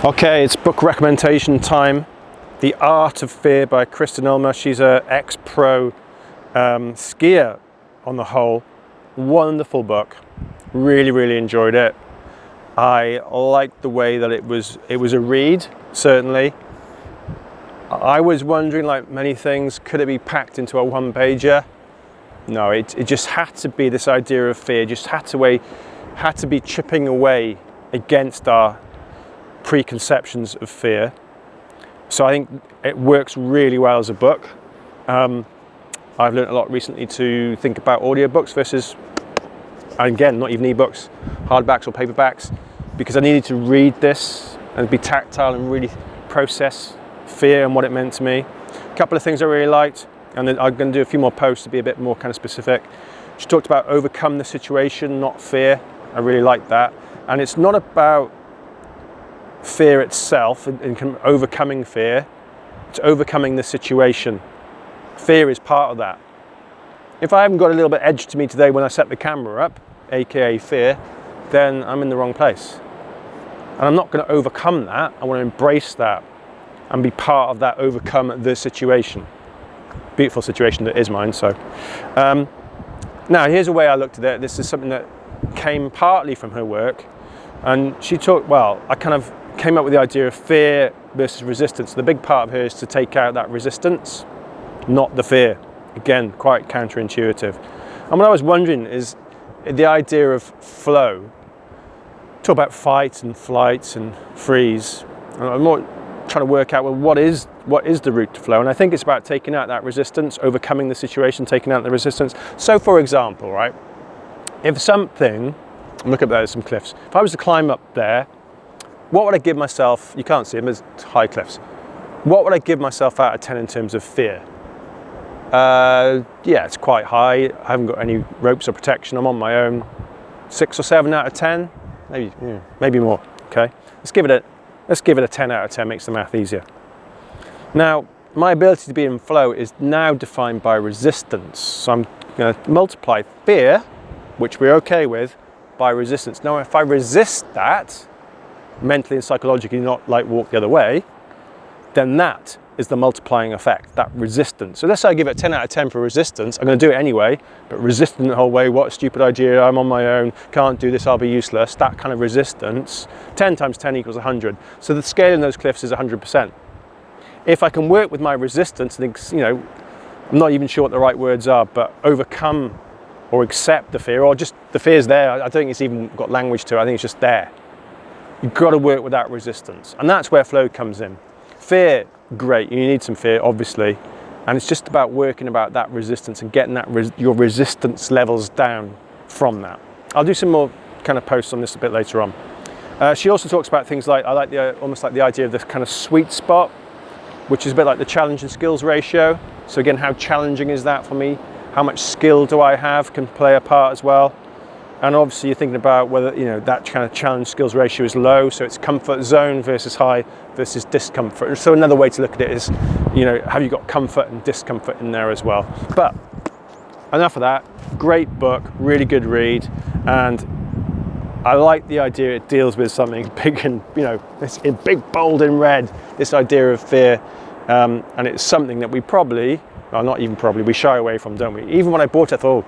Okay, it's book recommendation time. The Art of Fear by Kristen Ulmer. She's an ex-pro skier on the whole. Wonderful book. Really enjoyed it. I liked the way that it was a read, certainly. I was wondering, like many things, could it be packed into a one-pager? No, it just had to be this idea of fear, just had to be chipping away against our preconceptions of fear. So I think it works really well as a book. I've learned a lot recently to think about audiobooks versus, again, not even ebooks, hardbacks or paperbacks, because I needed to read this and be tactile and really process fear and what it meant to me. A couple of things I really liked, and then I'm going to do a few more posts to be a bit more kind of specific. She talked about overcome the situation, not fear. I really liked that. And it's not about fear itself and overcoming fear, it's overcoming the situation. Fear is part of that. If I haven't got a little bit edge to me today when I set the camera up, aka fear, then I'm in the wrong place. And I'm not going to overcome that. I want to embrace that and be part of that, overcome the situation. Beautiful situation that is mine. So now here's a way I looked at it. This is something that came partly from her work, and she talked, well, I kind of came up with the idea of fear versus resistance. The big part of her is to take out that resistance, not the fear. Again, quite counterintuitive. And what I was wondering is the idea of flow. Talk about fight and flight and freeze. And I'm more trying to work out, well, what is the route to flow? And I think it's about taking out that resistance, overcoming the situation, taking out the resistance. So for example, right, if something, look up there, there's some cliffs. If I was to climb up there, what would I give myself? You can't see them, there's high cliffs. What would I give myself out of 10 in terms of fear? Yeah, it's quite high. I haven't got any ropes or protection. I'm on my own. 6 or 7 out of 10, maybe more. Okay, let's give it a 10 out of 10. Makes the math easier. Now, my ability to be in flow is now defined by resistance. So I'm going to multiply fear, which we're okay with, by resistance. Now, if I resist that, mentally and psychologically, not like walk the other way, then that is the multiplying effect, that resistance. So let's say I give it 10 out of 10 for resistance. I'm going to do it anyway, but resisting the whole way, what a stupid idea, I'm on my own, can't do this, I'll be useless. That kind of resistance, 10 times 10 equals 100. So the scale in those cliffs is 100%. If I can work with my resistance, and, I'm not even sure what the right words are, but overcome or accept the fear, or just the fear's there. I don't think it's even got language to it. I think it's just there. You've got to work with that resistance. And that's where flow comes in. Fear, great, you need some fear, obviously. And it's just about working about that resistance and getting that your resistance levels down from that. I'll do some more kind of posts on this a bit later on. She also talks about things like, I like almost like the idea of this kind of sweet spot, which is a bit like the challenge and skills ratio. So again, how challenging is that for me? How much skill do I have can play a part as well. And obviously you're thinking about whether, that kind of challenge skills ratio is low, so it's comfort zone versus high versus discomfort. So another way to look at it is, have you got comfort and discomfort in there as well? But enough of that. Great book, really good read. And I like the idea it deals with something big and, it's in big, bold in red, this idea of fear. And it's something that we probably, well, not even probably, we shy away from, don't we? Even when I bought it, I thought,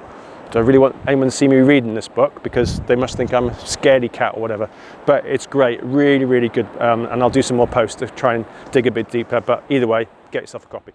do I really want anyone to see me reading this book? Because they must think I'm a scaredy cat or whatever. But it's great, really good. And I'll do some more posts to try and dig a bit deeper. But either way, get yourself a copy.